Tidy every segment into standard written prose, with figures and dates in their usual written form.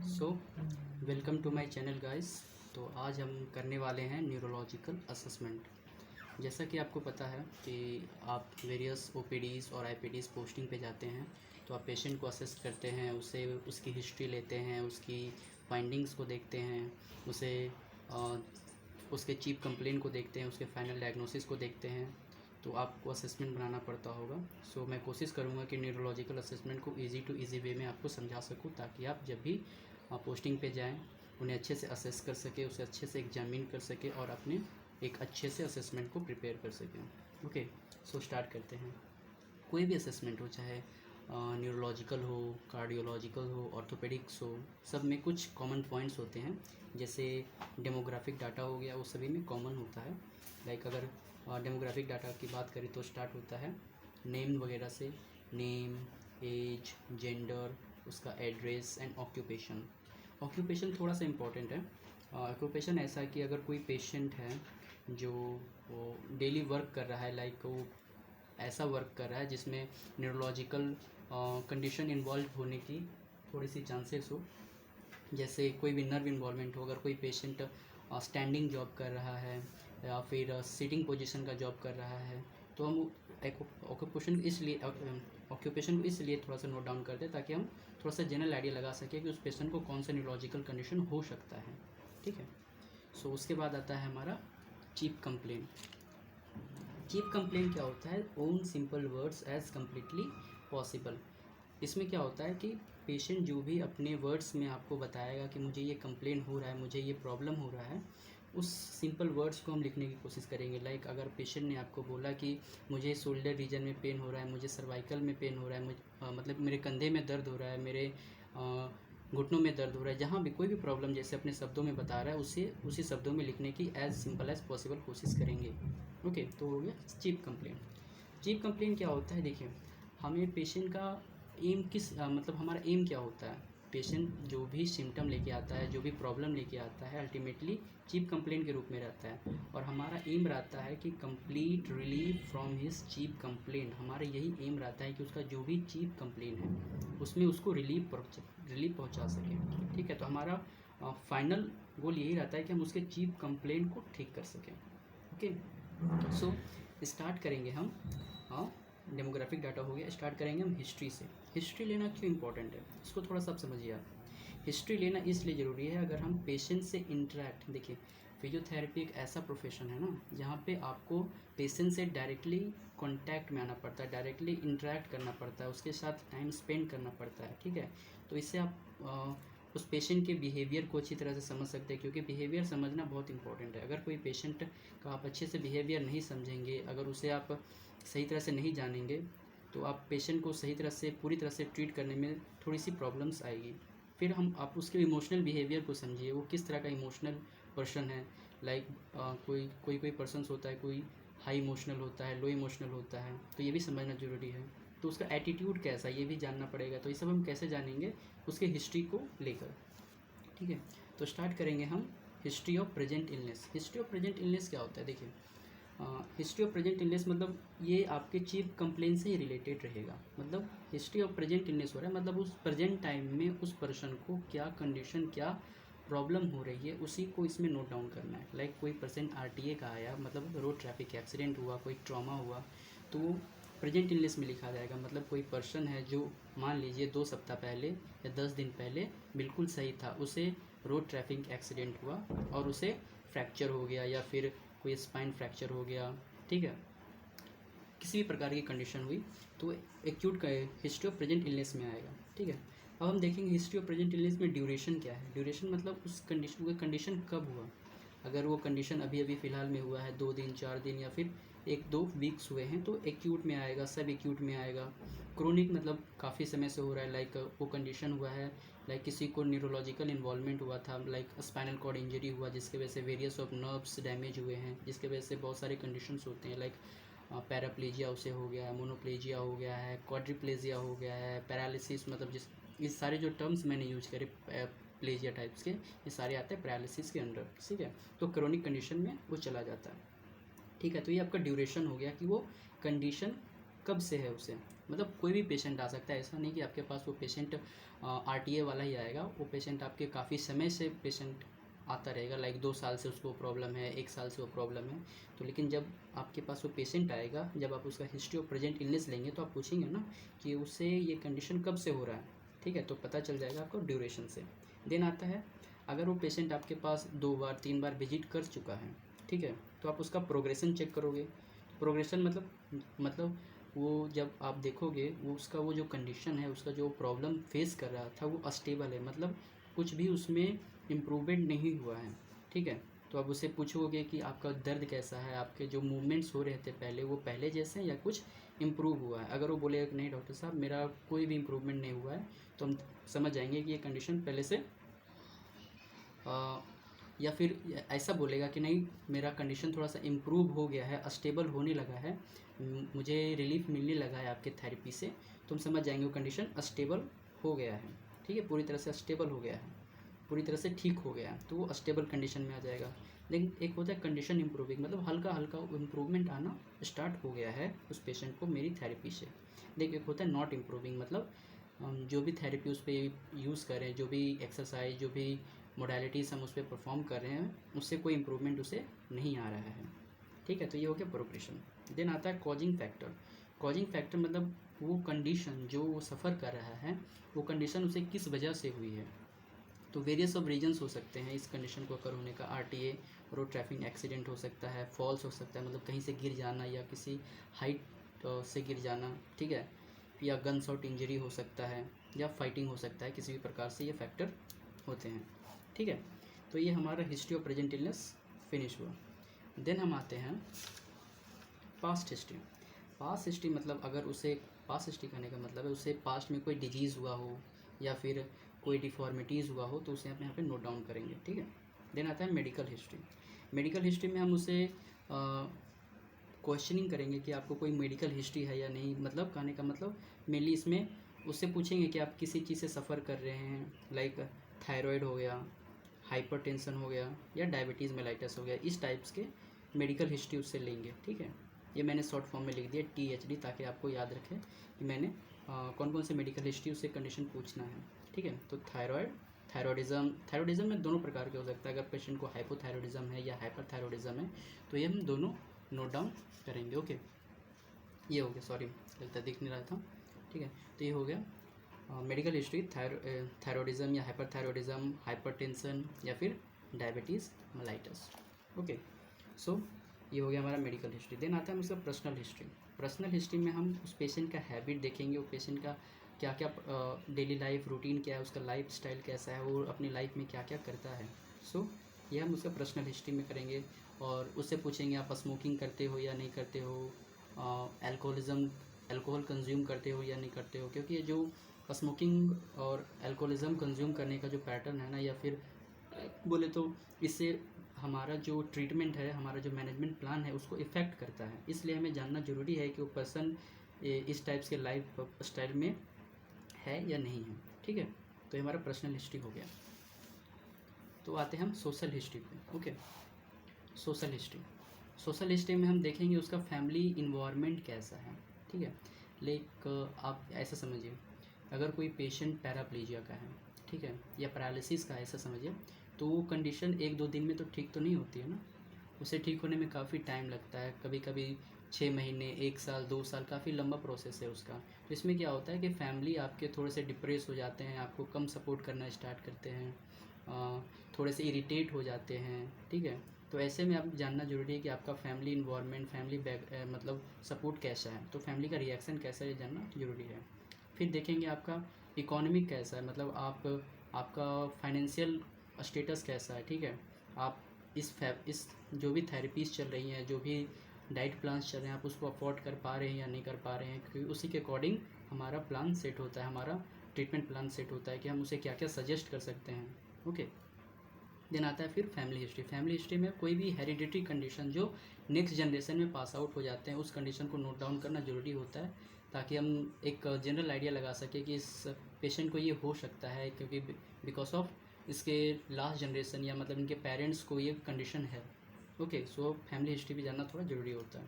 So welcome to my channel guys. तो आज हम करने वाले हैं न्यूरोलॉजिकल असेसमेंट। जैसा कि आपको पता है कि आप वेरियस ओपीडीज़ और आईपीडीज़ पोस्टिंग पे जाते हैं, तो आप पेशेंट को असेस करते हैं, उसे उसकी हिस्ट्री लेते हैं, उसकी फाइंडिंग्स को देखते हैं, उसे उसके चीफ कंप्लेंट को देखते हैं, उसके फाइनल डायग्नोसिस को देखते हैं। तो आपको असेसमेंट बनाना पड़ता होगा। सो मैं कोशिश करूँगा कि न्यूरोलॉजिकल असेसमेंट को ईज़ी टू ईज़ी वे में आपको समझा सकूँ, ताकि आप जब भी पोस्टिंग पे जाएं उन्हें अच्छे से असेस कर सके, उसे अच्छे से एग्जामिन कर सके और अपने एक अच्छे से असेसमेंट को प्रिपेयर कर सकें। ओके, सो स्टार्ट करते हैं। कोई भी असेसमेंट हो, चाहे न्यूरोलॉजिकल हो, कार्डियोलॉजिकल हो, ऑर्थोपेडिक्स हो, सब में कुछ कॉमन पॉइंट्स होते हैं। जैसे डेमोग्राफिक डाटा हो गया, वो सभी में कॉमन होता है। लाइक अगर डेमोग्राफिक डाटा की बात करें तो स्टार्ट होता है नेम वगैरह से, नेम, एज, जेंडर, उसका एड्रेस एंड ऑक्यूपेशन। ऑक्यूपेशन थोड़ा सा इम्पॉर्टेंट है। ऑक्यूपेशन ऐसा है कि अगर कोई पेशेंट है जो वो डेली वर्क कर रहा है, लाइक वो ऐसा वर्क कर रहा है जिसमें न्यूरोलॉजिकल कंडीशन इन्वॉल्व होने की थोड़ी सी चांसेस हो, जैसे कोई भी नर्व इन्वॉल्वमेंट हो, अगर कोई पेशेंट स्टैंडिंग जॉब कर रहा है या फिर सिटिंग पोजीशन का जॉब कर रहा है, तो हम ऑक्यूपेशन को इसलिए थोड़ा सा नोट डाउन करते हैं ताकि हम थोड़ा सा जनरल आइडिया लगा सकें कि उस पेशेंट को कौन सा न्यूरोलॉजिकल कंडीशन हो सकता है। ठीक है। सो उसके बाद आता है हमारा चीफ कंप्लेन। चीफ कंप्लेन क्या होता है? On simple words as completely possible. इसमें क्या होता है कि पेशेंट जो भी अपने वर्ड्स में आपको बताएगा कि मुझे ये कंप्लेन हो रहा है, मुझे ये प्रॉब्लम हो रहा है, उस सिंपल वर्ड्स को हम लिखने की कोशिश करेंगे। लाइक अगर पेशेंट ने आपको बोला कि मुझे शोल्डर रीजन में पेन हो रहा है, मुझे सर्वाइकल में पेन हो रहा है, मतलब मेरे कंधे में दर्द हो रहा है, मेरे घुटनों में दर्द हो रहा है, जहाँ भी कोई भी प्रॉब्लम जैसे अपने शब्दों में बता रहा है, उसे उसी शब्दों में लिखने की एज सिंपल एज पॉसिबल कोशिश करेंगे। ओके, तो हो गया चीफ कंप्लेन। चीफ कंप्लेन क्या होता है? देखिए, हमें पेशेंट का एम मतलब हमारा एम क्या होता है? पेशेंट जो भी सिम्टम लेके आता है, जो भी प्रॉब्लम लेके आता है, अल्टीमेटली चीफ कंप्लेंट के रूप में रहता है। और हमारा एम रहता है कि complete relief from his chief complaint. हमारा यही एम रहता है कि उसका जो भी चीफ कंप्लेंट है उसमें उसको रिलीफ पहुंचा सकें। ठीक है, तो हमारा फाइनल गोल यही रहता है कि हम उसके चीफ कंप्लेंट को ठीक कर सकें। ओके, सो स्टार्ट करेंगे हम। डेमोग्राफिक डाटा हो गया, स्टार्ट करेंगे हम हिस्ट्री से। हिस्ट्री लेना क्यों इंपॉर्टेंट है, इसको थोड़ा सा आप समझिए। आप हिस्ट्री लेना इसलिए ज़रूरी है, अगर हम पेशेंट से इंटरेक्ट, देखिए फिजियोथेरेपी एक ऐसा प्रोफेशन है ना जहाँ पे आपको पेशेंट से डायरेक्टली कांटेक्ट में आना पड़ता है, डायरेक्टली इंटरेक्ट करना पड़ता है, उसके साथ टाइम स्पेंड करना पड़ता है। ठीक है, तो इससे आप उस पेशेंट के बिहेवियर को अच्छी तरह से समझ सकते हैं, क्योंकि बिहेवियर समझना बहुत इंपॉर्टेंट है। अगर कोई पेशेंट का आप अच्छे से बिहेवियर नहीं समझेंगे, अगर उसे आप सही तरह से नहीं जानेंगे, तो आप पेशेंट को सही तरह से, पूरी तरह से ट्रीट करने में थोड़ी सी प्रॉब्लम्स आएगी। फिर हम आप उसके इमोशनल बिहेवियर को समझिए, वो किस तरह का इमोशनल पर्सन है। लाइक कोई पर्सन्स होता है, कोई हाई इमोशनल होता है, लो इमोशनल होता है, तो ये भी समझना ज़रूरी है। तो उसका एटीट्यूड कैसा है ये भी जानना पड़ेगा। तो ये सब हम कैसे जानेंगे? उसके हिस्ट्री को लेकर। ठीक है, तो स्टार्ट करेंगे हम history of present illness. History of present illness क्या होता है? देखिए, हिस्ट्री ऑफ प्रेजेंट इलनेस मतलब ये आपके चीफ कंप्लेन से ही रिलेटेड रहेगा। मतलब हिस्ट्री ऑफ प्रेजेंट इलनेस हो रहा है, मतलब उस प्रेजेंट टाइम में उस पर्सन को क्या कंडीशन, क्या प्रॉब्लम हो रही है, उसी को इसमें नोट डाउन करना है। लाइक कोई पर्सन आरटीए का आया, मतलब रोड ट्रैफिक एक्सीडेंट हुआ, कोई ट्रॉमा हुआ, तो वो प्रेजेंट इलनेस में लिखा जाएगा। मतलब कोई पर्सन है जो मान लीजिए 2 सप्ताह पहले या 10 दिन पहले बिल्कुल सही था, उसे रोड ट्रैफिक एक्सीडेंट हुआ और उसे फ्रैक्चर हो गया या फिर कोई स्पाइन फ्रैक्चर हो गया। ठीक है, किसी भी प्रकार की कंडीशन हुई तो एक्यूट का हिस्ट्री ऑफ प्रेजेंट इलनेस में आएगा। ठीक है, अब हम देखेंगे हिस्ट्री ऑफ प्रेजेंट इलनेस में ड्यूरेशन क्या है। ड्यूरेशन मतलब उस कंडीशन कब हुआ। अगर वो कंडीशन अभी अभी फ़िलहाल में हुआ है, 2 दिन 4 दिन या फिर 1-2 वीक्स हुए हैं, तो एक्यूट में आएगा, सब एक्यूट में आएगा। क्रोनिक मतलब काफ़ी समय से हो रहा है, लाइक वो कंडीशन हुआ है, लाइक किसी को न्यूरोलॉजिकल इन्वॉल्वमेंट हुआ था, लाइक स्पाइनल कॉर्ड इंजरी हुआ जिसके वजह से वेरियस ऑफ नर्व्स डैमेज हुए हैं, जिसके वजह से बहुत सारे कंडीशंस होते हैं। लाइक पैराप्लेजिया उसे हो गया है, मोनोप्लेजिया हो गया है, क्वाड्रिप्लेजिया हो गया है, पैरालिसिस, मतलब जिस ये सारे जो टर्म्स मैंने यूज करे प्लेजिया टाइप्स के, ये सारे आते हैं पैरालिसिस के अंडर। ठीक है, तो क्रोनिक कंडीशन में वो चला जाता है। ठीक है, तो ये आपका ड्यूरेशन हो गया कि वो कंडीशन कब से है उसे, मतलब कोई भी पेशेंट आ सकता है, ऐसा नहीं कि आपके पास वो पेशेंट RTA वाला ही आएगा, वो पेशेंट आपके काफ़ी समय से पेशेंट आता रहेगा, लाइक 2 साल से उसको प्रॉब्लम है, 1 साल से वो प्रॉब्लम है। तो लेकिन जब आपके पास वो पेशेंट आएगा, जब आप उसका हिस्ट्री ऑफ प्रेजेंट इलनेस लेंगे तो आप पूछेंगे ना कि उससे ये कंडीशन कब से हो रहा है, ठीक है, तो पता चल जाएगा आपको ड्यूरेशन से। देन आता है, अगर वो पेशेंट आपके पास 2 बार 3 बार विजिट कर चुका है, ठीक है, तो आप उसका प्रोग्रेशन चेक करोगे। प्रोग्रेशन मतलब वो जब आप देखोगे वो उसका वो जो कंडीशन है, उसका जो प्रॉब्लम फेस कर रहा था वो अस्टेबल है, मतलब कुछ भी उसमें इम्प्रूवमेंट नहीं हुआ है, ठीक है। तो आप उससे पूछोगे कि आपका दर्द कैसा है, आपके जो मूवमेंट्स हो रहे थे पहले वो पहले जैसे हैं या कुछ इम्प्रूव हुआ है। अगर वो बोलेगा कि नहीं डॉक्टर साहब मेरा कोई भी इम्प्रूवमेंट नहीं हुआ है, तो हम समझ जाएंगे कि ये कंडीशन पहले से या फिर ऐसा बोलेगा कि नहीं मेरा कंडीशन थोड़ा सा इम्प्रूव हो गया है, अस्टेबल होने लगा है, मुझे रिलीफ मिलने लगा है आपके थेरेपी से, तो हम समझ जाएंगे वो कंडीशन अस्टेबल हो गया है, ठीक है, पूरी तरह से अस्टेबल हो गया है, पूरी तरह से ठीक हो गया है, तो वो अस्टेबल कंडीशन में आ जाएगा। लेकिन एक होता है कंडीशन इम्प्रूविंग, मतलब हल्का हल्का इम्प्रूवमेंट आना स्टार्ट हो गया है उस पेशेंट को मेरी थेरेपी से। लेकिन एक होता है नॉट इम्प्रूविंग, मतलब जो भी थेरेपी उस पर यूज़ करें, जो भी एक्सरसाइज, जो भी मोडालिटीज़ हम उस पर परफॉर्म कर रहे हैं, उससे कोई इम्प्रूवमेंट उसे नहीं आ रहा है, ठीक है, तो ये हो गया प्रोग्रेशन। देन आता है कॉजिंग फैक्टर। कॉजिंग फैक्टर मतलब वो कंडीशन जो वो सफ़र कर रहा है, वो कंडीशन उसे किस वजह से हुई है। तो वेरियस ऑफ रीजन्स हो सकते हैं इस कंडीशन को अकर होने का। RTA रोड ट्रैफिक एक्सीडेंट हो सकता है, फॉल्स हो सकता है, मतलब कहीं से गिर जाना या किसी हाइट से गिर जाना, ठीक है, या गन शॉट इंजरी हो सकता है, या फाइटिंग हो सकता है, किसी भी प्रकार से ये फैक्टर होते हैं, ठीक है। तो ये हमारा history of present illness finish हुआ। देन हम आते हैं पास्ट हिस्ट्री। पास्ट हिस्ट्री मतलब अगर उसे पास्ट हिस्ट्री करने का मतलब है उसे पास्ट में कोई डिजीज़ हुआ हो या फिर कोई डिफॉर्मिटीज़ हुआ हो, तो उसे हम यहाँ पे नोट डाउन करेंगे, ठीक है। देन आता है मेडिकल हिस्ट्री। मेडिकल हिस्ट्री में हम उसे क्वेश्चनिंग करेंगे कि आपको कोई मेडिकल हिस्ट्री है या नहीं, मतलब कहने का मतलब मेनली इसमें उससे पूछेंगे कि आप किसी चीज़ से सफ़र कर रहे हैं, लाइक थायराइड हो गया, हाइपरटेंशन हो गया, या डायबिटीज़ मेलाइटस हो गया, इस टाइप्स के मेडिकल हिस्ट्री उससे लेंगे, ठीक है। ये मैंने शॉर्ट फॉर्म में लिख दिया THD, ताकि आपको याद रखे कि मैंने कौन कौन से मेडिकल हिस्ट्री उससे कंडीशन पूछना है, ठीक है। तो थायरॉयडिज्म में दोनों प्रकार के हो सकता है, अगर पेशेंट को हाइपोथायरॉयडिज्म है या हाइपरथायरॉयडिज्म है, तो ये हम दोनों नोट डाउन करेंगे, ओके। ये हो गया, सॉरी लगता दिख नहीं रहा था, ठीक है। तो ये हो गया मेडिकल हिस्ट्री, थायरॉयडिज्म या हाइपरथायरॉयडिज्म, हाइपरटेंशन या फिर डायबिटीज़ मेलाइटस, ओके। सो ये हो गया हमारा मेडिकल हिस्ट्री। देन आता है उसका पर्सनल हिस्ट्री। पर्सनल हिस्ट्री में हम उस पेशेंट का हैबिट देखेंगे, वो पेशेंट का क्या क्या डेली लाइफ रूटीन क्या है, उसका लाइफ स्टाइल कैसा है, वो अपनी लाइफ में क्या क्या करता है। सो ये हम उसका पर्सनल हिस्ट्री में करेंगे, और उससे पूछेंगे आप स्मोकिंग करते हो या नहीं करते हो, अल्कोहल कंज्यूम करते हो या नहीं करते हो, क्योंकि ये जो स्मोकिंग और अल्कोहलिज्म कंज्यूम करने का जो पैटर्न है ना, या फिर बोले तो इससे हमारा जो ट्रीटमेंट है, हमारा जो मैनेजमेंट प्लान है, उसको इफ़ेक्ट करता है। इसलिए हमें जानना ज़रूरी है कि वो पर्सन इस टाइप्स के लाइफ स्टाइल में है या नहीं है, ठीक है। तो ये हमारा पर्सनल हिस्ट्री हो गया। तो आते हैं हम सोशल हिस्ट्री पे, ओके। सोशल हिस्ट्री में हम देखेंगे उसका फैमिली इन्वायरमेंट कैसा है, ठीक है। आप ऐसा समझिए, अगर कोई पेशेंट पैराप्लेजिया का है, ठीक है, या पैरालिसिस का है, ऐसा समझिए, तो वो कंडीशन 1-2 दिन में तो ठीक तो नहीं होती है ना, उसे ठीक होने में काफ़ी टाइम लगता है, कभी कभी 6 महीने, 1 साल, 2 साल, काफ़ी लंबा प्रोसेस है उसका। तो इसमें क्या होता है कि फैमिली आपके थोड़े से डिप्रेस हो जाते हैं, आपको कम सपोर्ट करना स्टार्ट करते हैं, थोड़े से इरिटेट हो जाते हैं, ठीक है। तो ऐसे में आप जानना जरूरी है कि आपका फैमिली इन्वायरमेंट, फैमिली मतलब सपोर्ट कैसा है, तो फैमिली का रिएक्शन कैसा है, जानना जरूरी है। फिर देखेंगे आपका इकोनॉमिक कैसा है, मतलब आपका फाइनेंशियल स्टेटस कैसा है, ठीक है। आप इस जो भी थेरेपीज़ चल रही हैं, जो भी डाइट प्लान्स चल रहे हैं, आप उसको अफोर्ड कर पा रहे हैं या नहीं कर पा रहे हैं, क्योंकि उसी के अकॉर्डिंग हमारा प्लान सेट होता है, हमारा ट्रीटमेंट प्लान सेट होता है कि हम उसे क्या क्या सजेस्ट कर सकते हैं, ओके। देन आता है फिर फैमिली हिस्ट्री। फैमिली हिस्ट्री में कोई भी हेरिडिटरी कंडीशन जो नेक्स्ट जनरेशन में पास आउट हो जाते हैं, उस कंडीशन को नोट डाउन करना ज़रूरी होता है, ताकि हम एक जनरल आइडिया लगा सकें कि इस पेशेंट को ये हो सकता है, क्योंकि बिकॉज ऑफ इसके लास्ट जनरेशन या मतलब इनके पेरेंट्स को ये कंडीशन है, ओके। सो फैमिली हिस्ट्री भी जानना थोड़ा ज़रूरी होता है।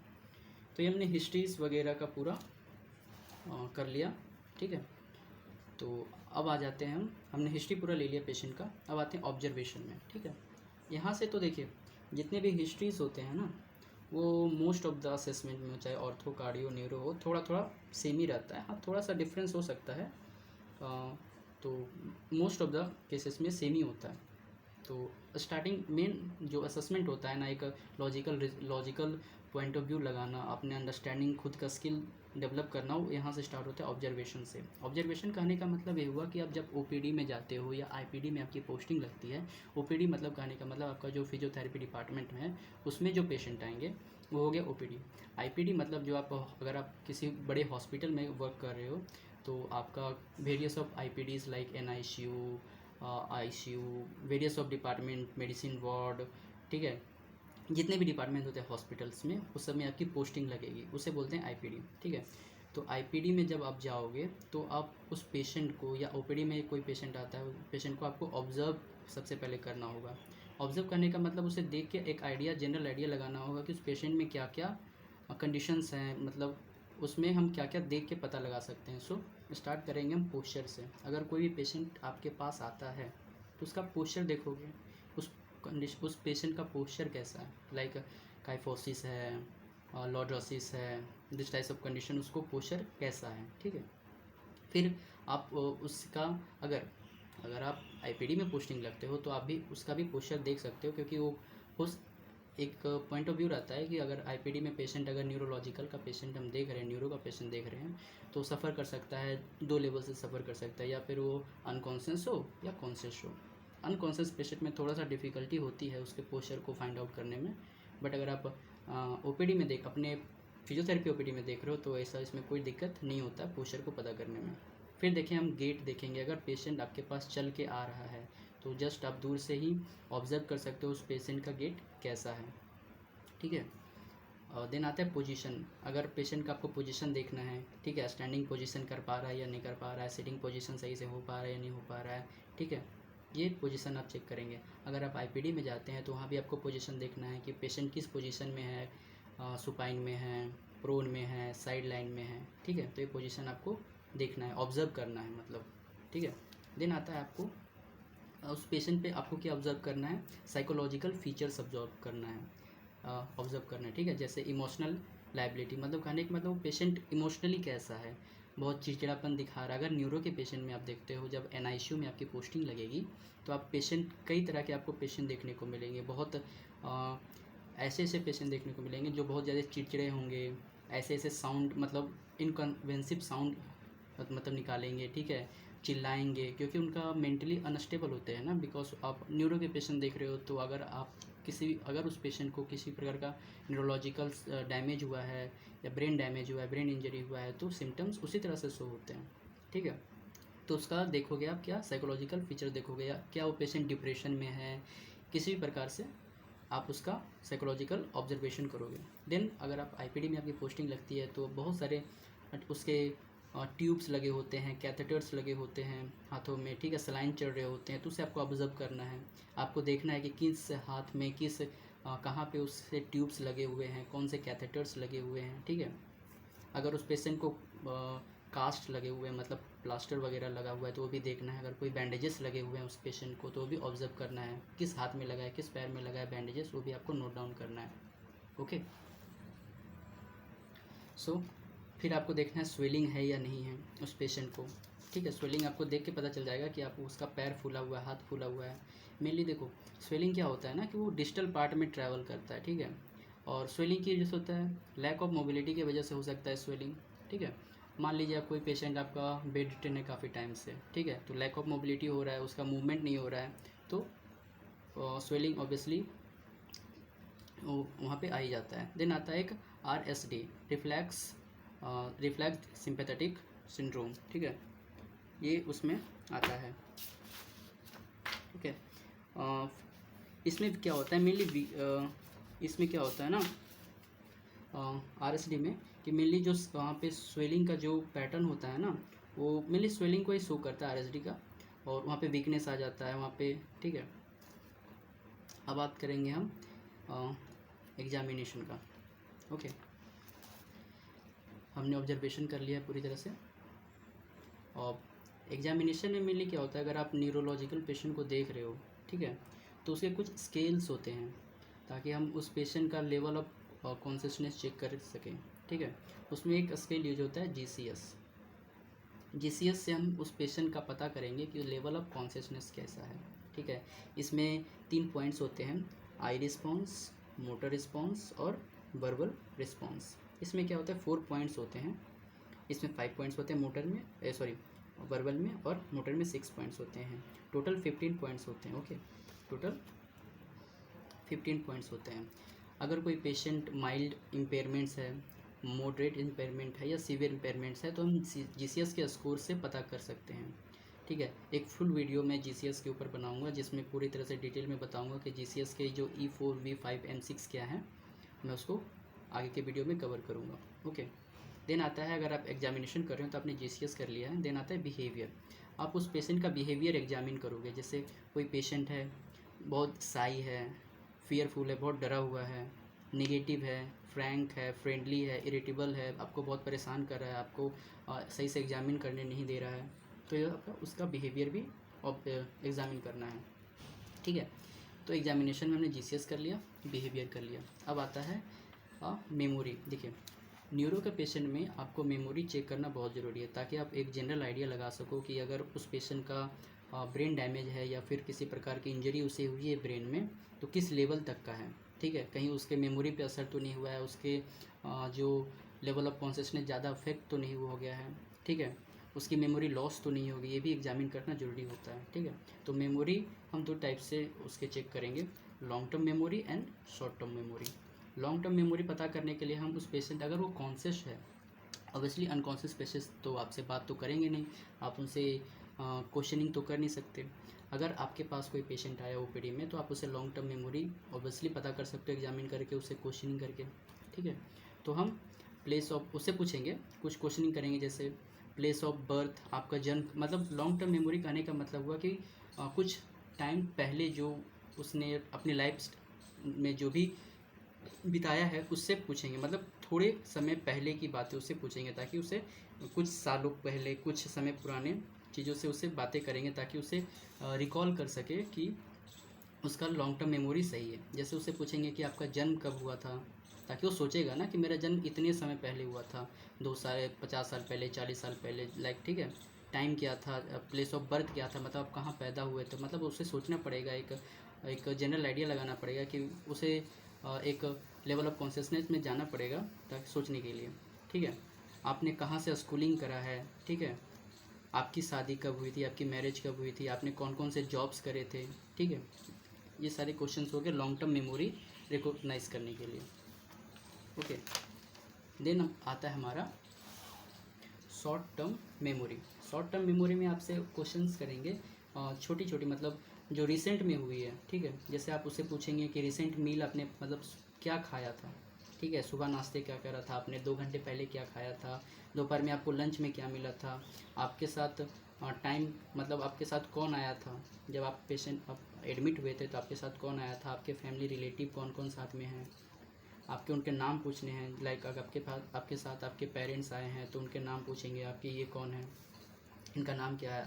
तो ये हमने हिस्ट्रीज़ वगैरह का पूरा कर लिया, ठीक है। तो अब आ जाते हैं हमने हिस्ट्री पूरा ले लिया पेशेंट का, अब आते हैं ऑब्जर्वेशन में, ठीक है। यहाँ से तो देखिए जितने भी हिस्ट्रीज होते हैं ना, वो मोस्ट ऑफ द असेसमेंट में, चाहे ऑर्थो, कार्डियो, न्यूरो हो, थोड़ा थोड़ा सेम ही रहता है। हाँ, थोड़ा सा डिफरेंस हो सकता है, तो मोस्ट ऑफ द केसेस में सेम ही होता है। तो स्टार्टिंग मेन जो असेसमेंट होता है ना, एक लॉजिकल पॉइंट ऑफ व्यू लगाना, अपने अंडरस्टैंडिंग, खुद का स्किल डेवलप करना, वो यहाँ से स्टार्ट होता है ऑब्जर्वेशन से। ऑब्जर्वेशन कहने का मतलब ये हुआ कि आप जब ओपीडी में जाते हो या आईपीडी में आपकी पोस्टिंग लगती है, ओपीडी मतलब कहने का मतलब आपका जो फिजियोथेरेपी डिपार्टमेंट में है उसमें जो पेशेंट आएंगे वो हो गया ओपीडी। आईपीडी मतलब जो आप, अगर आप किसी बड़े हॉस्पिटल में वर्क कर रहे हो तो आपका various of IPDs like NICU, ICU, various of department, medicine ward, ठीक है, जितने भी डिपार्टमेंट होते हैं हॉस्पिटल्स में उस सब में आपकी पोस्टिंग लगेगी, उसे बोलते हैं आईपीडी, ठीक है। तो आईपीडी में जब आप जाओगे तो आप उस पेशेंट को, या ओपीडी में कोई पेशेंट आता है, पेशेंट को आपको ऑब्जर्व सबसे पहले करना होगा। ऑब्जर्व करने का मतलब उसे देख के एक आइडिया, जनरल आइडिया लगाना होगा कि उस पेशेंट में क्या क्या कंडीशंस हैं, मतलब उसमें हम क्या क्या देख के पता लगा सकते हैं। सो स्टार्ट करेंगे हम पोस्चर से। अगर कोई भी पेशेंट आपके पास आता है तो उसका पोस्चर देखोगे, उस पेशेंट का पोस्चर कैसा है, लाइक काइफोसिस है, लॉर्डोसिस है, दिस टाइप्स ऑफ कंडीशन, उसको पोस्चर कैसा है, ठीक है। फिर आप उसका, अगर आप आईपीडी में पोस्टिंग लगते हो तो आप भी उसका भी पोस्चर देख सकते हो, क्योंकि वो उस एक पॉइंट ऑफ व्यू रहता है कि अगर आईपीडी में पेशेंट, अगर न्यूरोलॉजिकल का पेशेंट हम देख रहे हैं, न्यूरो का पेशेंट देख रहे हैं, तो सफ़र कर सकता है, 2 लेवल से सफ़र कर सकता है, या फिर वो अनकॉन्शियस हो या कॉन्शियस हो। अनकॉन्शियस पेशेंट में थोड़ा सा डिफ़िकल्टी होती है उसके पोस्चर को फाइंड आउट करने में, बट अगर आप ओपीडी में अपने फिजियोथेरेपी ओपीडी में देख रहे हो तो ऐसा इसमें कोई दिक्कत नहीं होता पोस्चर को पता करने में। फिर देखें हम गेट देखेंगे, अगर पेशेंट आपके पास चल के आ रहा है तो जस्ट आप दूर से ही ऑब्जर्व कर सकते हो उस पेशेंट का गेट कैसा है, ठीक है। देन आता है पोजीशन। अगर पेशेंट का आपको पोजीशन देखना है, ठीक है, स्टैंडिंग पोजीशन कर पा रहा है या नहीं कर पा रहा है, सिटिंग पोजीशन सही से हो पा रहा है या नहीं हो पा रहा है, ठीक है, ये पोजीशन आप चेक करेंगे। अगर आप आईपीडी में जाते हैं तो वहाँ भी आपको पोजीशन देखना है कि पेशेंट किस पोजीशन में है, सुपाइन में है, प्रोन में है, साइड लाइन में है, ठीक है। तो ये पोजीशन आपको देखना है, ऑब्जर्व करना है मतलब, ठीक है। देन आता है आपको उस पेशेंट पे आपको क्या ऑब्जर्व करना है, साइकोलॉजिकल फीचर्स ऑब्जर्व करना है, ऑब्जर्व करना है, ठीक है। जैसे इमोशनल लाइबिलिटी, मतलब कहने का मतलब पेशेंट इमोशनली कैसा है, बहुत चिड़चिड़ापन दिखा रहा है। अगर न्यूरो के पेशेंट में आप देखते हो, जब एनआईसीयू में आपकी पोस्टिंग लगेगी तो आप पेशेंट, कई तरह के आपको पेशेंट देखने को मिलेंगे, बहुत ऐसे ऐसे पेशेंट देखने को मिलेंगे जो बहुत ज़्यादा चिड़चिड़े होंगे, ऐसे ऐसे साउंड, मतलब इनकन्वेंसिव साउंड मतलब निकालेंगे, ठीक है, चिल्लाएंगे, क्योंकि उनका मेंटली अनस्टेबल होते हैं ना। बिकॉज आप न्यूरो के पेशेंट देख रहे हो तो अगर उस पेशेंट को किसी प्रकार का न्यूरोलॉजिकल डैमेज हुआ है या ब्रेन डैमेज हुआ है, ब्रेन इंजरी हुआ है, तो सिम्टम्स उसी तरह से शो होते हैं, ठीक है। तो उसका देखोगे आप, क्या साइकोलॉजिकल फीचर देखोगे, या क्या वो पेशेंट डिप्रेशन में है, किसी भी प्रकार से आप उसका साइकोलॉजिकल ऑब्जर्वेशन करोगे। देन अगर आप आईपीडी में आपकी पोस्टिंग लगती है तो बहुत सारे उसके ट्यूब्स लगे होते हैं, कैथेटर्स लगे होते हैं हाथों में, ठीक है, सलाइन चढ़ रहे होते हैं, तो उसे आपको ऑब्जर्व करना है। आपको देखना है कि किस हाथ में कहाँ पे उससे ट्यूब्स लगे हुए हैं, कौन से कैथेटर्स लगे हुए हैं, ठीक है। अगर उस पेशेंट को कास्ट लगे हुए हैं, मतलब प्लास्टर वगैरह लगा हुआ है, तो वो भी देखना है। अगर कोई बैंडेजेस लगे हुए हैं उस पेशेंट को तो वो भी ऑब्जर्व करना है, किस हाथ में लगा है, किस पैर में लगा है बैंडेजेस, वो भी आपको नोट डाउन करना है, ओके। सो फिर आपको देखना है स्वेलिंग है या नहीं है उस पेशेंट को, ठीक है। स्वेलिंग आपको देख के पता चल जाएगा कि आपको उसका पैर फूला हुआ है, हाथ फूला हुआ है। मेनली देखो स्वेलिंग क्या होता है ना, कि वो डिस्टल पार्ट में ट्रैवल करता है, ठीक है। और स्वेलिंग की वजह से होता है, लैक ऑफ मोबिलिटी की वजह से हो सकता है स्वेलिंग, ठीक है। मान लीजिए आप कोई पेशेंट आपका बेड रिटर्न है काफ़ी टाइम से, ठीक है, तो लैक ऑफ मोबिलिटी हो रहा है, उसका मूवमेंट नहीं हो रहा है, तो स्वेलिंग ऑब्वियसली वहाँ पे आ ही जाता है। देन आता है एक RSD, रिफ्लेक्स सिंपैथेटिक सिंड्रोम, ठीक है, ये उसमें आता है, ठीक है। इसमें क्या होता है मेनली, इसमें क्या होता है ना RSD में, कि मेनली जो वहाँ पे स्वेलिंग का जो पैटर्न होता है ना, वो मेनली स्वेलिंग को ही शो करता है RSD का, और वहाँ पे वीकनेस आ जाता है वहाँ पे, ठीक है। अब बात करेंगे हम एग्जामिनेशन का, ओके। हमने ऑब्जर्वेशन कर लिया है पूरी तरह से। और एग्जामिनेशन में मेनली क्या होता है, अगर आप न्यूरोलॉजिकल पेशेंट को देख रहे हो, ठीक है, तो उसके कुछ स्केल्स होते हैं ताकि हम उस पेशेंट का लेवल ऑफ कॉन्शियसनेस चेक कर सकें, ठीक है। उसमें एक स्केल यूज होता है जीसीएस से हम उस पेशेंट का पता करेंगे कि लेवल ऑफ कॉन्शियसनेस कैसा है, ठीक है। इसमें 3 पॉइंट्स होते हैं, आई रिस्पॉन्स, मोटर रिस्पॉन्स और वर्बल रिस्पॉन्स। इसमें क्या होता है, 4 पॉइंट्स होते हैं। इसमें 5 पॉइंट्स होते हैं मोटर में, वर्बल में, और मोटर में 6 पॉइंट्स होते हैं। टोटल 15 पॉइंट्स होते हैं। ओके, टोटल 15 पॉइंट्स होते हैं। अगर कोई पेशेंट माइल्ड इम्पेयरमेंट्स है, मॉडरेट इम्पेयरमेंट है या सीवियर इम्पेयरमेंट्स है तो हम जीसीएस के स्कोर से पता कर सकते हैं, ठीक है। एक फुल वीडियो मैं जीसीएस के ऊपर बनाऊंगा जिसमें पूरी तरह से डिटेल में बताऊंगा कि जीसीएस के जो E4, V5, M6 क्या है, मैं उसको आगे के वीडियो में कवर करूँगा। ओके, देन आता है, अगर आप एग्जामिनेशन कर रहे हो तो आपने जीसीएस कर लिया है, देन आता है बिहेवियर। आप उस पेशेंट का बिहेवियर एग्जामिन करोगे। जैसे कोई पेशेंट है, बहुत साई है, फियरफुल है, बहुत डरा हुआ है, नेगेटिव है, फ्रैंक है, फ्रेंडली है, इरिटेबल है, आपको बहुत परेशान कर रहा है, आपको सही से एग्जामिन करने नहीं दे रहा है, तो ये आपका उसका बिहेवियर भी एग्जामिन करना है, ठीक है। तो एग्जामिनेशन में हमने जीसीएस कर लिया, बिहेवियर कर लिया। अब आता है मेमोरी। देखिए, न्यूरो के पेशेंट में आपको मेमोरी चेक करना बहुत ज़रूरी है ताकि आप एक जनरल आइडिया लगा सको कि अगर उस पेशेंट का ब्रेन डैमेज है या फिर किसी प्रकार की इंजरी उसे हुई है ब्रेन में, तो किस लेवल तक का है, ठीक है। कहीं उसके मेमोरी पे असर तो नहीं हुआ है, उसके जो लेवल ऑफ कॉन्शियसनेस ज़्यादा अफेक्ट तो नहीं हो गया है, ठीक है, उसकी मेमोरी लॉस तो नहीं होगी, ये भी एग्जामिन करना ज़रूरी होता है, ठीक है। तो मेमोरी हम 2 टाइप से उसके चेक करेंगे, long term memory and short term memory. Long term memory पता करने के लिए हम उस पेशेंट, अगर वो कॉन्शियस है, ऑब्वियसली अनकॉन्शियस पेशेंट तो आपसे बात तो करेंगे नहीं, आप उनसे क्वेश्चनिंग तो कर नहीं सकते। अगर आपके पास कोई पेशेंट आया ओपीडी में तो आप उसे लॉन्ग टर्म मेमोरी ऑब्वियसली पता कर सकते हो एग्जामिन करके, उसे क्वेश्चनिंग करके, ठीक है। तो हम प्लेस ऑफ उससे पूछेंगे, कुछ क्वेश्चनिंग करेंगे, जैसे प्लेस ऑफ बर्थ, आपका जन्म, मतलब लॉन्ग टर्म मेमोरी कहने का मतलब हुआ कि कुछ टाइम पहले जो उसने अपनी लाइफ में जो भी बिताया है उससे पूछेंगे, मतलब थोड़े समय पहले की बातें उससे पूछेंगे ताकि उसे कुछ सालों पहले, कुछ समय पुराने चीज़ों से उससे बातें करेंगे ताकि उसे रिकॉल कर सके कि उसका लॉन्ग टर्म मेमोरी सही है। जैसे उससे पूछेंगे कि आपका जन्म कब हुआ था, ताकि वो सोचेगा ना कि मेरा जन्म इतने समय पहले हुआ था, 2 साल, 50 साल पहले, 40 साल पहले, लाइक, ठीक है। टाइम क्या था, प्लेस ऑफ बर्थ क्या था, मतलब आप कहाँ पैदा हुए थे, मतलब उसे सोचना पड़ेगा, एक जनरल आइडिया लगाना पड़ेगा कि उसे एक लेवल ऑफ कॉन्शियसनेस में जाना पड़ेगा ताकि सोचने के लिए, ठीक है। आपने कहाँ से स्कूलिंग करा है, ठीक है, आपकी शादी कब हुई थी, आपकी मैरिज कब हुई थी, आपने कौन कौन से जॉब्स करे थे, ठीक है। ये सारे क्वेश्चंस हो गए लॉन्ग टर्म मेमोरी रिकॉग्नाइज करने के लिए। ओके, देन आता है हमारा short term memory. Short term memory में आपसे क्वेश्चंस करेंगे छोटी छोटी, मतलब जो रिसेंट में हुई है, ठीक है। जैसे आप उससे पूछेंगे कि रिसेंट मील आपने मतलब क्या खाया था, ठीक है, सुबह नाश्ते क्या करा था आपने, 2 घंटे पहले क्या खाया था, दोपहर में आपको लंच में क्या मिला था, आपके साथ टाइम, मतलब आपके साथ कौन आया था, जब आप पेशेंट आप एडमिट हुए थे तो आपके साथ कौन आया था, आपके फैमिली रिलेटिव कौन कौन साथ में हैं, आपके उनके नाम पूछने हैं। लाइक अगर आपके साथ आपके पेरेंट्स आए हैं तो उनके नाम पूछेंगे, आपके ये कौन है, इनका नाम क्या है,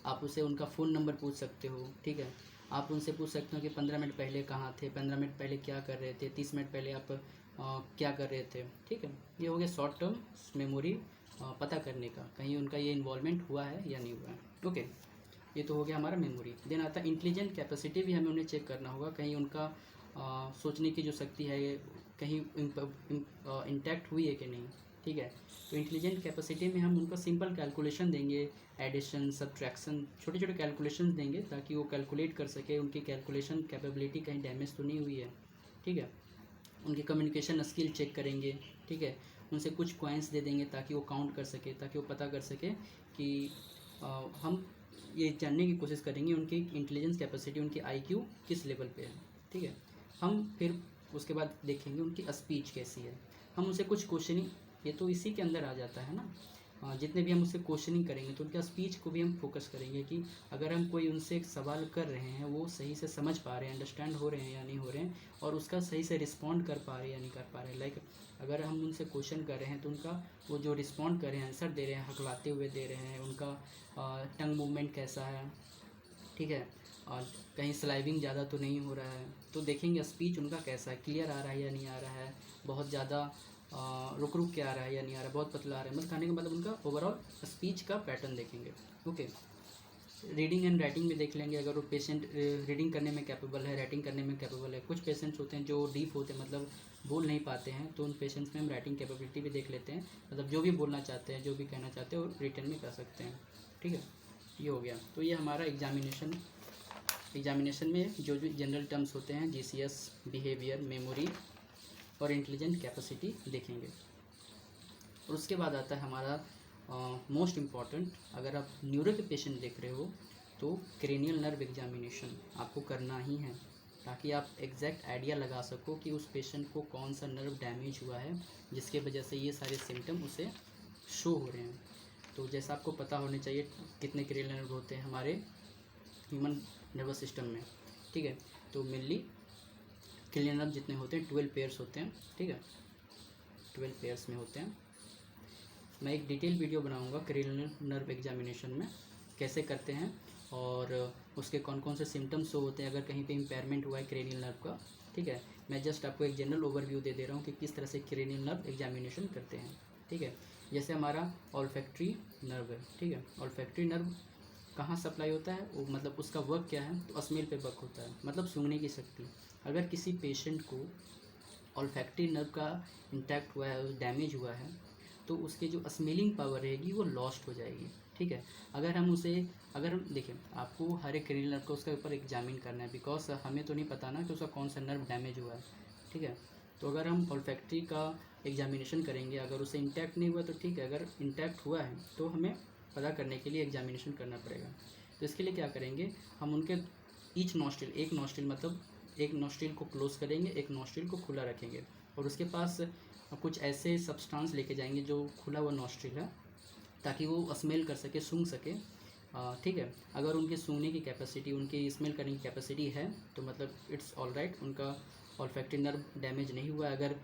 आप उसे उनका फ़ोन नंबर पूछ सकते हो, ठीक है। आप उनसे पूछ सकते हो कि 15 मिनट पहले कहाँ थे, 15 मिनट पहले क्या कर रहे थे, 30 मिनट पहले आप क्या कर रहे थे, ठीक है। ये हो गया शॉर्ट टर्म मेमोरी पता करने का, कहीं उनका ये इन्वॉल्वमेंट हुआ है या नहीं हुआ है। ओके, ये तो हो गया हमारा मेमोरी। देन आता है इंटेलिजेंट कैपेसिटी, भी हमें उन्हें चेक करना होगा, कहीं उनका सोचने की जो शक्ति है ये कहीं इंटैक्ट हुई है कि नहीं, ठीक है। तो इंटेलिजेंट कैपेसिटी में हम उनको सिंपल कैलकुलेशन देंगे, एडिशन, सब्ट्रैक्शन, छोटे छोटे कैलकुलेशन देंगे ताकि वो कैलकुलेट कर सके, उनकी कैलकुलेशन कैपेबिलिटी कहीं डैमेज तो नहीं हुई है, ठीक है। उनकी कम्युनिकेशन स्किल चेक करेंगे, ठीक है। उनसे कुछ कॉइन्स दे देंगे ताकि वो काउंट कर सके, ताकि वो पता कर सके कि हम ये जानने की कोशिश करेंगे उनकी इंटेलिजेंस कैपेसिटी, उनकी IQ किस लेवल पे है, ठीक है। हम फिर उसके बाद देखेंगे उनकी स्पीच कैसी है, हम उनसे कुछ क्वेश्चनिंग, ये तो इसी के अंदर आ जाता है ना जितने भी हम उससे क्वेश्चनिंग करेंगे तो उनका स्पीच को भी हम फोकस करेंगे कि अगर हम कोई उनसे एक सवाल कर रहे हैं वो सही से समझ पा रहे हैं, अंडरस्टैंड हो रहे हैं या नहीं हो रहे हैं, और उसका सही से रिस्पॉन्ड कर पा रहे हैं या नहीं कर पा रहे हैं। लाइक अगर हम उनसे क्वेश्चन कर रहे हैं तो उनका वो जो रिस्पॉन्ड कर रहे हैं, आंसर दे रहे हैं, हकलाते हुए दे रहे हैं, उनका टंग मूवमेंट कैसा है, ठीक है, और कहीं स्लाइविंग ज़्यादा तो नहीं हो रहा है, तो देखेंगे स्पीच उनका कैसा है, क्लियर आ रहा है या नहीं आ रहा है, बहुत ज़्यादा रुक रुक के आ रहा है या नहीं आ रहा है, बहुत पतला आ रहा है, मतलब कहने का मतलब उनका ओवरऑल स्पीच का पैटर्न देखेंगे। ओके, रीडिंग एंड राइटिंग में देख लेंगे, अगर वो पेशेंट रीडिंग करने में कैपेबल है, राइटिंग करने में कैपेबल है। कुछ पेशेंट्स होते हैं जो डीफ होते हैं, मतलब बोल नहीं पाते हैं, तो उन पेशेंट्स में हम राइटिंग कैपेबिलिटी भी देख लेते हैं, मतलब जो भी बोलना चाहते हैं, जो भी कहना चाहते हैं वो रिटर्न में कर सकते हैं। ठीक है, ये हो गया। तो ये हमारा एग्जामिनेशन में जो जो जनरल टर्म्स होते हैं, जीसीएस, बिहेवियर, मेमोरी और इंटेलिजेंट कैपेसिटी देखेंगे। और उसके बाद आता है हमारा मोस्ट इम्पॉर्टेंट, अगर आप न्यूरो के पेशेंट देख रहे हो तो क्रेनियल नर्व एग्जामिनेशन आपको करना ही है, ताकि आप एग्जैक्ट आइडिया लगा सको कि उस पेशेंट को कौन सा नर्व डैमेज हुआ है जिसके वजह से ये सारे सिम्टम उसे शो हो रहे हैं। तो जैसा आपको पता होने चाहिए कितने क्रेनियल नर्व होते हैं हमारे ह्यूमन नर्वस सिस्टम में, ठीक है, तो मेनली क्रेनियल नर्व जितने होते हैं 12 पेयर्स होते हैं, ठीक है, 12 पेयर्स में होते हैं। मैं एक डिटेल वीडियो बनाऊंगा क्रेनियल नर्व एग्जामिनेशन में कैसे करते हैं और उसके कौन कौन से सिम्टम्स होते हैं अगर कहीं पे इम्पेयरमेंट हुआ है क्रेनियल नर्व का, ठीक है। मैं जस्ट आपको एक जनरल ओवरव्यू दे रहा हूँ कि किस तरह से क्रेनियल नर्व एग्जामिनेशन करते हैं, ठीक है। जैसे हमारा ऑल्फैक्टरी नर्व है, ठीक है, ऑल्फैक्टरी नर्व कहाँ सप्लाई होता है, वो मतलब उसका वर्क क्या है, तो स्मेल पे वर्क होता है, मतलब सूंघने की शक्ति। अगर किसी पेशेंट को ऑल्फैक्टरी नर्व का इंटैक्ट हुआ है, डैमेज हुआ है, तो उसकी जो स्मेलिंग पावर रहेगी वो लॉस्ट हो जाएगी, ठीक है। अगर हम देखिए, आपको हर एक क्रेनियल नर्व को उसके ऊपर एग्जामिन करना है, बिकॉज हमें तो नहीं पता ना कि उसका कौन सा नर्व डैमेज हुआ है, ठीक है। तो अगर हम ऑल्फैक्टरी का एग्जामिनेशन करेंगे, अगर उसे इंटैक्ट नहीं हुआ तो ठीक है, अगर इंटैक्ट हुआ है तो हमें पता करने के लिए एग्जामिनेशन करना पड़ेगा। तो इसके लिए क्या करेंगे, हम उनके ईच नॉस्ट्रिल, एक नॉस्ट्रिल मतलब एक नॉस्ट्रिल को क्लोज करेंगे, एक नॉस्ट्रिल को खुला रखेंगे, और उसके पास कुछ ऐसे सब्सटेंस लेके जाएंगे जो खुला हुआ नॉस्ट्रिल है, ताकि वो स्मेल कर सके, सूंघ सके, ठीक है। अगर उनके सूंघने की कैपेसिटी, उनकी स्मेल करने की कैपेसिटी है तो मतलब इट्स ऑल राइट, उनका ऑल्फैक्टरी नर्व डैमेज नहीं हुआ है। अगर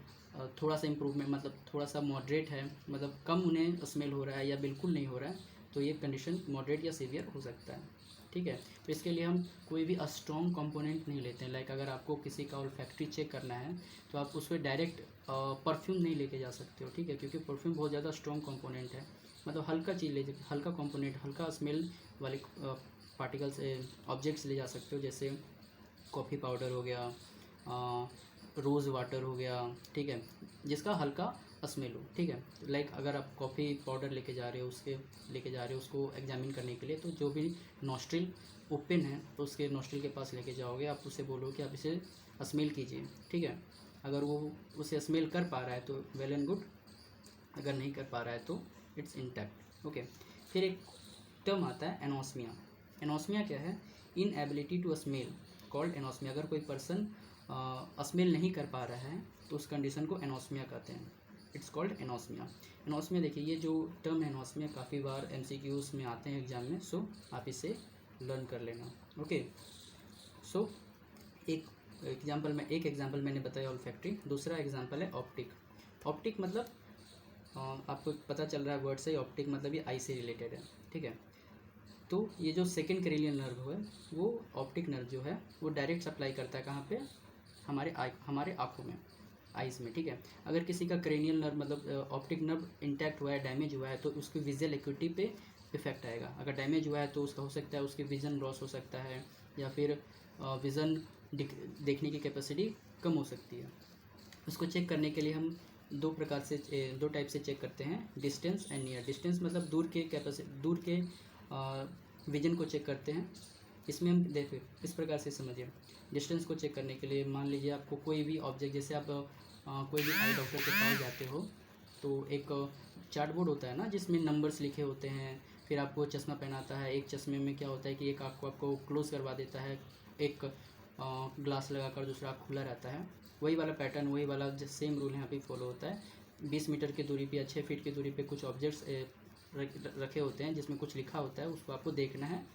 थोड़ा सा इम्प्रूवमेंट, मतलब थोड़ा सा मॉडरेट है, मतलब कम उन्हें स्मेल हो रहा है या बिल्कुल नहीं हो रहा है, तो ये कंडीशन मॉडरेट या सीवियर हो सकता है, ठीक है। तो इसके लिए हम कोई भी स्ट्रॉन्ग कंपोनेंट नहीं लेते हैं। लाइक अगर आपको किसी का ऑल्फैक्टरी चेक करना है तो आप उस पर डायरेक्ट परफ्यूम नहीं लेके जा सकते हो, ठीक है, क्योंकि परफ्यूम बहुत ज़्यादा स्ट्रॉन्ग कंपोनेंट है। मतलब हल्का चीज़ ले, हल्का कंपोनेंट, हल्का स्मेल वाले पार्टिकल्स, ऑब्जेक्ट्स ले जा सकते हो, जैसे कॉफ़ी पाउडर हो गया, रोज़ वाटर हो गया, ठीक है, जिसका हल्का स्मेल हो, ठीक है। लाइक अगर आप कॉफ़ी पाउडर लेके जा रहे हो उसको एग्जामिन करने के लिए, तो जो भी नॉस्ट्रिल ओपन है तो उसके नॉस्ट्रिल के पास लेके जाओगे, आप उससे बोलो कि आप इसे स्मेल कीजिए, ठीक है। अगर वो उसे स्मेल कर पा रहा है तो वेल एंड गुड, अगर नहीं कर पा रहा है तो इट्स इंटैक्ट, ओके। फिर एक टर्म आता है एनोस्मिया। एनोस्मिया क्या है, inability to smell called anosmia. अगर कोई पर्सन स्मेल नहीं कर पा रहा है तो उस कंडीशन को एनोस्मिया कहते हैं, इट्स कॉल्ड एनोस्मिया। एनोस्मिया देखिए, ये जो टर्म है एनोस्मिया काफ़ी बार एमसीक्यूज में आते हैं एग्जाम में, सो आप इसे लर्न कर लेना, ओके। सो एक एग्जांपल मैंने बताया ऑल्फैक्टरी, दूसरा एग्जांपल है ऑप्टिक। ऑप्टिक मतलब आपको पता चल रहा है वर्ड से, ऑप्टिक मतलब ये आई से रिलेटेड है, ठीक है। तो ये जो सेकेंड क्रेनियल नर्व है वो ऑप्टिक नर्व जो है वो डायरेक्ट सप्लाई करता है कहाँ पे, हमारे आँखों में, आइज़ में, ठीक है। अगर किसी का क्रेनियल नर्व मतलब ऑप्टिक नर्व इंटैक्ट हुआ है, डैमेज हुआ है, तो उसकी विजुअल एक्यूटी पे इफेक्ट आएगा। अगर डैमेज हुआ है तो उसका हो सकता है उसकी विज़न लॉस हो सकता है, या फिर विज़न देखने की कैपेसिटी कम हो सकती है। उसको चेक करने के लिए हम दो टाइप से चेक करते हैं, डिस्टेंस एंड नियर। डिस्टेंस मतलब दूर के विजन को चेक करते हैं। इसमें हम देखिए इस प्रकार से समझिए, डिस्टेंस को चेक करने के लिए मान लीजिए आपको कोई भी ऑब्जेक्ट, जैसे आप कोई भी आई डॉक्टर के पास जाते हो तो एक चार्ट बोर्ड होता है ना जिसमें नंबर्स लिखे होते हैं, फिर आपको चश्मा पहनाता है, एक चश्मे में क्या होता है कि एक आँख को आपको क्लोज करवा देता है, एक ग्लास लगाकर दूसरा आँख खुला रहता है। वही वाला पैटर्न, वही वाला सेम रूल यहाँ पे फॉलो होता है। 20 मीटर की दूरी पे या 6 फीट की दूरी पे कुछ ऑब्जेक्ट्स रखे होते हैं जिसमें कुछ लिखा होता है, उसको आपको देखना है,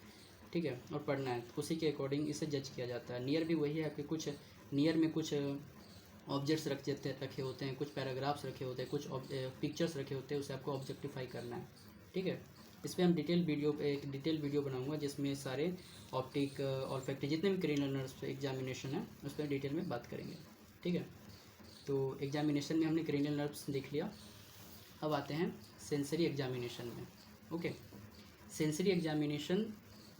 ठीक है, और पढ़ना है, उसी के अकॉर्डिंग इसे जज किया जाता है। नियर भी वही है कि कुछ नियर में कुछ ऑब्जेक्ट्स रखे होते हैं, कुछ पैराग्राफ्स रखे होते हैं, कुछ पिक्चर्स रखे होते हैं, उसे आपको ऑब्जेक्टिफाई करना है, ठीक है। इस पर हम एक डिटेल वीडियो बनाऊंगा जिसमें सारे ऑप्टिक ऑल्फैक्टिक जितने भी क्रेनियल नर्व्स एग्जामिनेशन है उस पर डिटेल में बात करेंगे, ठीक है। तो एग्जामिनेशन में हमने क्रेनियल नर्व्स देख लिया। अब आते हैं सेंसरी एग्जामिनेशन में। ओके, सेंसरी एग्जामिनेशन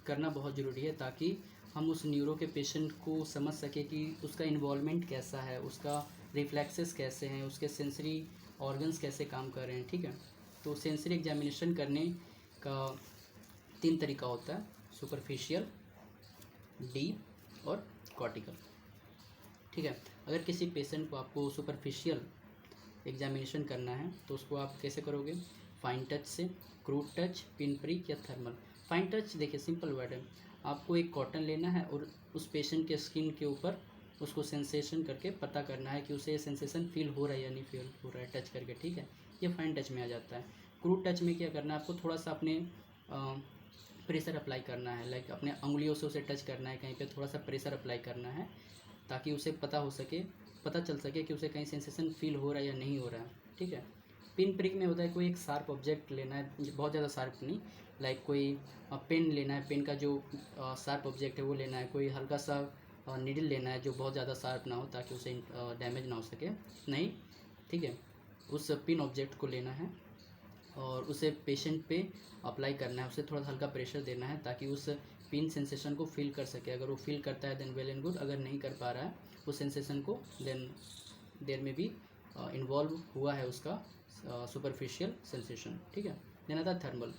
करना बहुत ज़रूरी है ताकि हम उस न्यूरो के पेशेंट को समझ सके कि उसका इन्वॉल्वमेंट कैसा है, उसका रिफ्लेक्सेस कैसे हैं, उसके सेंसरी ऑर्गन्स कैसे काम कर रहे हैं, ठीक है। तो सेंसरी एग्जामिनेशन करने का 3 तरीका होता है, सुपरफिशियल, डीप और कॉर्टिकल, ठीक है। अगर किसी पेशेंट को आपको सुपरफिशियल एग्जामिनेशन करना है तो उसको आप कैसे करोगे, फाइन टच से, क्रूड टच, पिन प्रिक या थर्मल। फाइन टच देखिए सिंपल वर्ड है, आपको एक कॉटन लेना है और उस पेशेंट के स्किन के ऊपर उसको सेंसेशन करके पता करना है कि उसे ये सेंसेशन फील हो रहा है या नहीं फील हो रहा है टच करके, ठीक है। ये फाइन टच में आ जाता है। क्रूड टच में क्या करना है, आपको थोड़ा सा अपने प्रेशर अप्लाई करना है, लाइक अपने उंगलियों से उसे टच करना है, कहीं पे थोड़ा सा प्रेशर अप्लाई करना है ताकि उसे पता चल सके कि उसे कहीं सेंसेशन फील हो रहा है या नहीं हो रहा है, ठीक है। पिन प्रिक में होता है कोई एक शार्प ऑब्जेक्ट लेना है, बहुत ज़्यादा शार्प नहीं, लाइक कोई पेन लेना है, पेन का जो शार्प ऑब्जेक्ट है वो लेना है, कोई हल्का सा नीडल लेना है जो बहुत ज़्यादा शार्प ना हो ताकि उसे डैमेज ना हो सके, नहीं, ठीक है। उस पिन ऑब्जेक्ट को लेना है और उसे पेशेंट पे अप्लाई करना है, उसे थोड़ा सा हल्का प्रेशर देना है ताकि उस पिन सेंसेशन को फील कर सके। अगर वो फील करता है देन वेल एंड गुड, अगर नहीं कर पा रहा है उस सेंसेशन को देन देर में भी इन्वॉल्व हुआ है उसका सुपरफिशियल सेंसेशन, ठीक है। देन आता है थर्मल।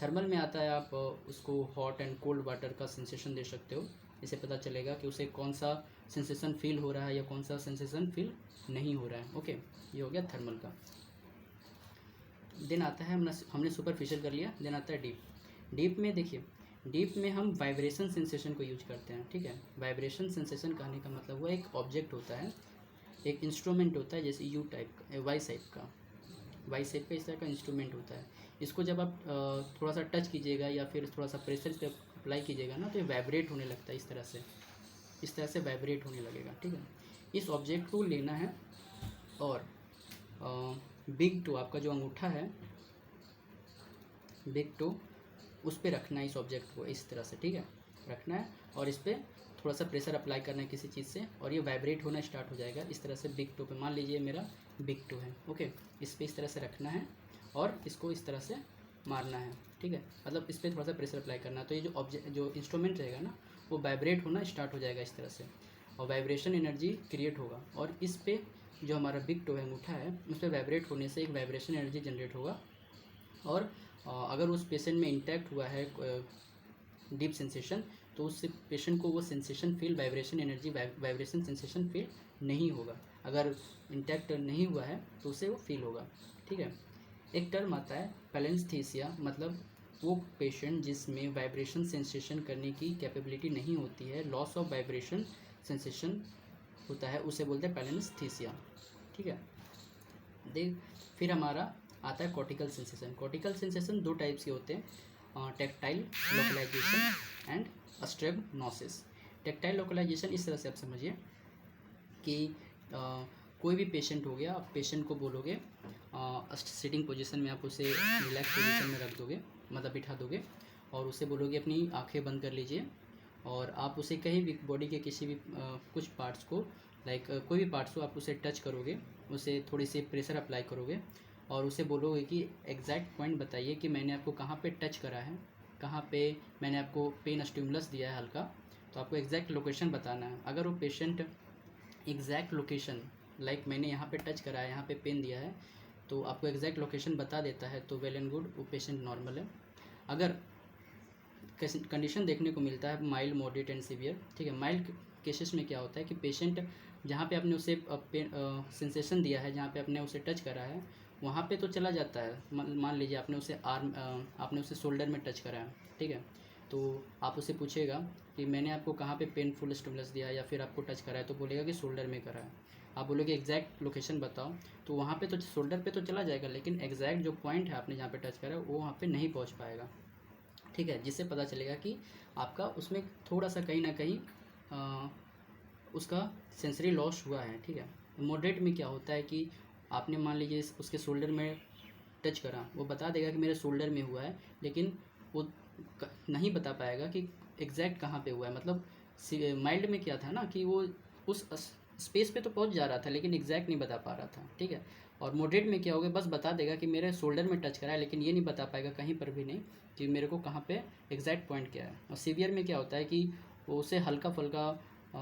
थर्मल में आता है आप उसको हॉट एंड कोल्ड वाटर का सेंसेशन दे सकते हो, इससे पता चलेगा कि उसे कौन सा सेंसेशन फील हो रहा है या कौन सा सेंसेशन फील नहीं हो रहा है। ओके, ये हो गया थर्मल का। देन आता है हमने सुपरफिशियल कर लिया, देन आता है डीप। डीप में देखिए, डीप में हम वाइब्रेशन सेंसेशन को यूज करते हैं, ठीक है। वाइब्रेशन सेंसेशन कहने का मतलब वो एक ऑब्जेक्ट होता है, एक इंस्ट्रूमेंट होता है, जैसे यू टाइप का, वाई शेप का इस तरह का इंस्ट्रूमेंट होता है। इसको जब आप थोड़ा सा टच कीजिएगा या फिर थोड़ा सा प्रेशर पे अप्लाई कीजिएगा ना तो ये वाइब्रेट होने लगता है, इस तरह से वाइब्रेट होने लगेगा, ठीक है। इस ऑब्जेक्ट को लेना है और बिग टो, आपका जो अंगूठा है बिग टो, उस पर रखना है इस ऑब्जेक्ट को इस तरह से, ठीक है, रखना है और इस पर थोड़ा सा प्रेशर अप्लाई करना है किसी चीज़ से और ये वाइब्रेट होना स्टार्ट हो जाएगा इस तरह से बिग टो पे। मान लीजिए मेरा बिग टो है, ओके, इस पर इस तरह से रखना है और इसको इस तरह से मारना है, ठीक है, मतलब इस पर थोड़ा सा प्रेशर अप्लाई करना है। तो ये जो इंस्ट्रूमेंट रहेगा ना वो वाइब्रेट होना स्टार्ट हो जाएगा इस तरह से और वाइब्रेशन एनर्जी क्रिएट होगा और इस पर जो हमारा बिग टो है, अंगूठा है, उस पर वाइब्रेट होने से एक वाइब्रेशन एनर्जी जनरेट होगा और अगर उस पेशेंट में इंटैक्ट हुआ है डीप सेंसेशन तो उस पेशेंट को वो sensation feel, vibration energy, vibration sensation feel नहीं होगा। अगर इंटैक्ट नहीं हुआ है तो उसे वो फील होगा, ठीक है। एक टर्म आता है पैलेंस्थीसिया, मतलब वो पेशेंट जिसमें वाइब्रेशन सेंसेशन करने की कैपेबिलिटी नहीं होती है, लॉस ऑफ वाइब्रेशन सेंसेशन होता है, उसे बोलते हैं पैलेंस्थीसिया, ठीक है। देख फिर हमारा आता है cortical sensation. Cortical sensation 2 types के होते हैं, tactile localization and stereognosis. Tactile localization इस तरह से आप समझिए कि कोई भी पेशेंट हो गया, आप पेशेंट को बोलोगे सिटिंग पोजीशन में, आप उसे रिलैक्स पोजीशन में रख दोगे, मतलब बिठा दोगे और उसे बोलोगे अपनी आंखें बंद कर लीजिए और आप उसे कहीं भी बॉडी के किसी भी कुछ पार्ट्स को, लाइक कोई भी पार्ट्स को आप उसे टच करोगे, उसे थोड़ी सी प्रेशर अप्लाई करोगे और उसे बोलोगे कि एग्जैक्ट पॉइंट बताइए कि मैंने आपको कहाँ पे टच करा है, कहाँ पे मैंने आपको पेन स्टिमुलस दिया है हल्का, तो आपको एग्जैक्ट लोकेशन बताना है। अगर वो पेशेंट एग्जैक्ट लोकेशन, लाइक मैंने यहाँ पे टच करा है, यहाँ पे पेन दिया है, तो आपको एग्जैक्ट लोकेशन बता देता है तो वेल एंड गुड, वो पेशेंट नॉर्मल है। अगर कंडीशन देखने को मिलता है माइल्ड, मॉडरेट एंड सीवियर, ठीक है। माइल्ड केसेस में क्या होता है कि पेशेंट जहाँ पे आपने उसे सेंसेशन दिया है, जहाँ पे आपने उसे टच करा है वहाँ पे तो चला जाता है, मान लीजिए आपने उसे शोल्डर में टच करा है, ठीक है, तो आप उसे पूछेगा कि मैंने आपको कहाँ पे पेनफुल स्टिमुलस दिया है या फिर आपको टच करा है, तो बोलेगा कि शोल्डर में करा है। आप बोलोगे एग्जैक्ट लोकेशन बताओ, तो वहाँ पे तो शोल्डर पे तो चला जाएगा, लेकिन एग्जैक्ट जो पॉइंट है आपने जहाँ पे टच करा वो वहाँ पे नहीं पहुँच पाएगा। ठीक है, जिससे पता चलेगा कि आपका उसमें थोड़ा सा कहीं ना कहीं उसका सेंसरी लॉस हुआ है। ठीक है, मॉडरेट में क्या होता है कि आपने मान लीजिए उसके शोल्डर में टच करा, वो बता देगा कि मेरे शोल्डर में हुआ है, लेकिन वो नहीं बता पाएगा कि एग्जैक्ट कहाँ पे हुआ है। मतलब माइल्ड में क्या था ना कि वो उस स्पेस पे तो पहुंच जा रहा था, लेकिन एग्जैक्ट नहीं बता पा रहा था। ठीक है, और मॉडरेट में क्या होगा, बस बता देगा कि मेरे शोल्डर में टच करा है, लेकिन ये नहीं बता पाएगा कहीं पर भी नहीं कि मेरे को कहाँ पे एग्जैक्ट पॉइंट क्या है। और सीवियर में क्या होता है कि वो उसे हल्का फुल्का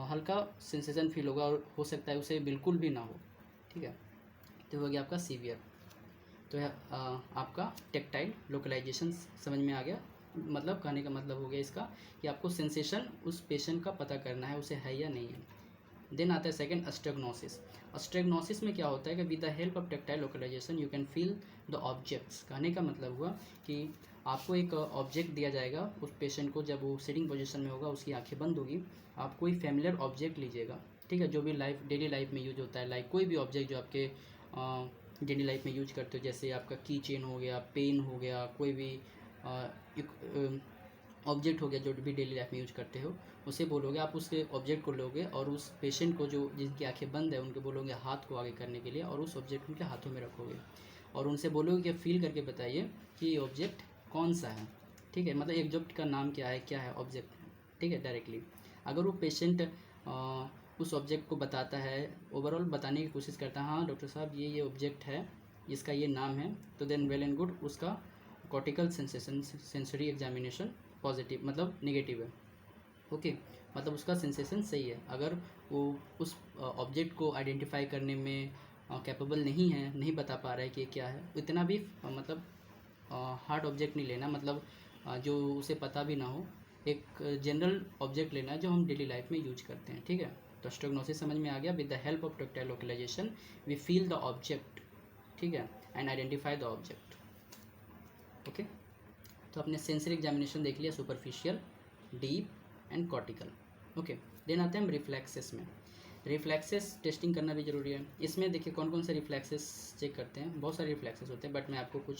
हल्का सेंसेशन फील होगा, और हो सकता है उसे बिल्कुल भी ना हो। ठीक है, तो हो गया आपका सीवियर। तो आपका टेक्टाइल लोकलाइजेशन समझ में आ गया। मतलब कहने का मतलब हो गया इसका कि आपको सेंसेशन उस पेशेंट का पता करना है, उसे है या नहीं है। देन आता है सेकंड अस्ट्रेगनोसिस। अस्ट्रेगनोसिस में क्या होता है कि with the help of tactile localization you can feel the objects. कहने का मतलब हुआ कि आपको एक ऑब्जेक्ट दिया जाएगा उस पेशेंट को, जब वो सिटिंग पोजीशन में होगा, उसकी आंखें बंद होगी, आप कोई फैमिलियर ऑब्जेक्ट लीजिएगा। ठीक है, जो भी डेली लाइफ में यूज होता है, लाइक कोई भी ऑब्जेक्ट जो आपके डेली लाइफ में यूज करते हो, जैसे आपका की चेन हो गया, पेन हो गया, कोई भी ऑब्जेक्ट हो गया जो भी डेली लाइफ में यूज करते हो, उसे बोलोगे, आप उसके ऑब्जेक्ट को लोगे और उस पेशेंट को जो जिनकी आंखें बंद है उनके बोलोगे हाथ को आगे करने के लिए, और उस ऑब्जेक्ट उनके हाथों में रखोगे और उनसे बोलोगे कि फील करके बताइए कि ये ऑब्जेक्ट कौन सा है। ठीक है, मतलब ऑब्जेक्ट का नाम क्या है ऑब्जेक्ट। ठीक है, डायरेक्टली अगर वो पेशेंट उस ऑब्जेक्ट को बताता है, ओवरऑल बताने की कोशिश करता है, हाँ डॉक्टर साहब ये ऑब्जेक्ट है, इसका ये नाम है, तो देन वेल एंड गुड, उसका cortical sensation sensory examination positive मतलब नेगेटिव है। ओके, मतलब उसका सेंसेशन सही है। अगर वो उस ऑब्जेक्ट को आइडेंटिफाई करने में कैपेबल नहीं है, नहीं बता पा रहा है कि क्या है, इतना भी मतलब हार्ड ऑब्जेक्ट नहीं लेना, मतलब जो उसे पता भी ना हो, एक जनरल ऑब्जेक्ट लेना है जो हम डेली लाइफ में यूज करते हैं। ठीक है, तो अस्ट्रेगनोसिस समझ में आ गया। With the help of tactile localization we feel the object. ठीक है, and identify the object. Okay, तो आपने सेंसरी एग्जामिनेशन देख लिया, superficial, deep and cortical. Okay, then आते हैं हम रिफ्लेक्सेस में। रिफ्लेक्सेस टेस्टिंग करना भी जरूरी है। इसमें देखिए कौन कौन से रिफ्लेक्सेस चेक करते हैं, बहुत सारे रिफ्लेक्सेस होते हैं, बट मैं आपको कुछ